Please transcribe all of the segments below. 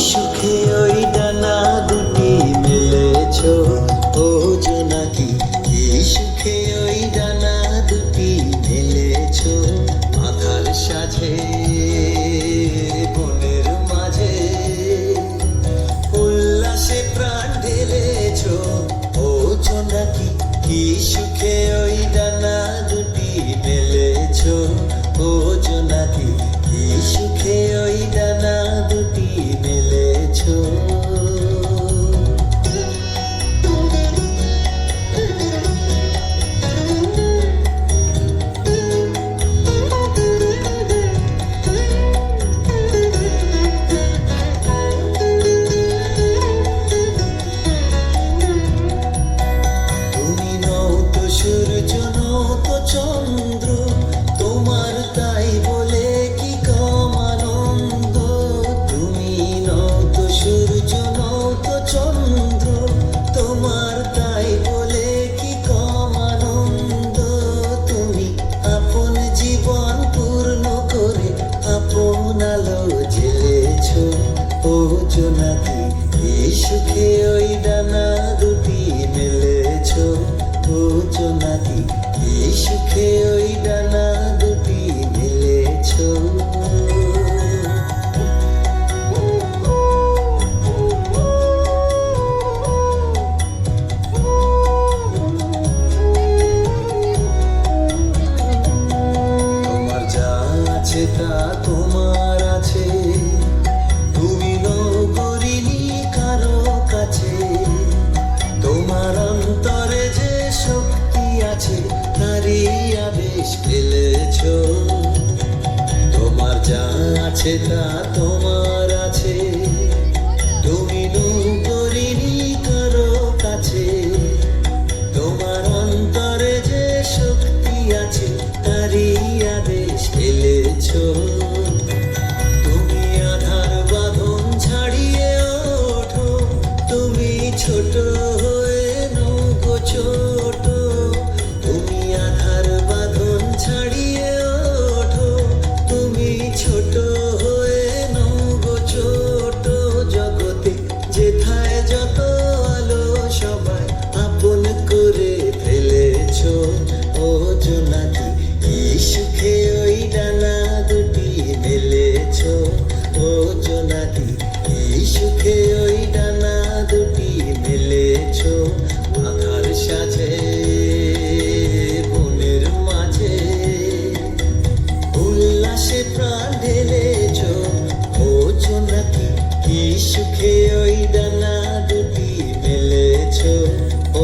সুখে ওই ডানা দুটি মেলেছ ও জোনাকি, কি সুখে ওই ডানা দুটি মেলেছ আধার সাঝে বনের মাঝে, উল্লাসে প্রাণ ঢেলেছ ও জোনাকি, কি সুখে ওই ডানা দুটি মেলেছ ও জোনাকি, কি সুখে ওই ডানা দুটি মেলেছ। তুমি নও তো সূর্য, নও তো চন্দ্র, তোমার তাই বলে কি কম আনন্দ। তুমি নও তো সূর্য, নও তো চন্দ্র, তোমার তাই বলে কি কম আনন্দ। তুমি আপন জীবন পূর্ণ করে আপন আলো জ্বেলেছ ও জোনাকি, কি সুখে ওই ডানা দুটি মেলেছ ও জোনাকি, কি সুখে ওই ডানা দুটি মেলেছ। তোমার যা আছে তা তোমার আছে, তুমি নগরিনী কারো কাছে। তোমার অন্তরে যে শক্তি আছে তারই আবেশ ফেলেছ। তোমার যা আছে তা তোমার আছে, তুমি নগরিনী কারো কাছে। তোমার অন্তরে যে শক্তি আছে তারই আদেশ ফেলেছ। তুমি আধার বাঁধন ছাড়িয়ে ওঠো, তুমি ছোট হয়ে নৌকো ছোট। তুমি আধার বাঁধন ছাড়িয়ে ওঠো, তুমি ছোট হয়ে নৌকো ছোট। জগতে যেথায় যত আলো সবাই আপন করে ফেলেছ ও জোনাকি, কি সুখে ওই ডানা দুটি মেলেছ ও জোনাকি, কি সুখে ওই ডানা দুটি মেলেছ আধার সাজে বনের মাঝে, উল্লাসে প্রাণ ঢেলেছ ও জোনাকি, কি সুখে ওই ডানা দুটি মেলেছ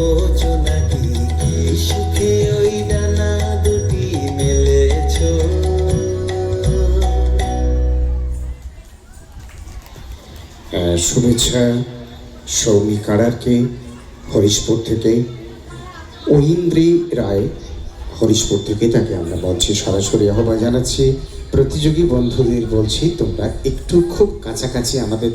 ও জোনাকি, কি সুখে ওই ডানা দুটি মেলেছ। শুভেচ্ছা সৌমি কারারকে হরিশপুর থেকে, ঐন্দ্রী রায় হরিশপুর থেকে, তাকে আমরা মঞ্চে সরাসরি আহ্বান জানাচ্ছি। প্রতিযোগী বন্ধুদের বলছি তোমরা একটু খুব কাছাকাছি আমাদের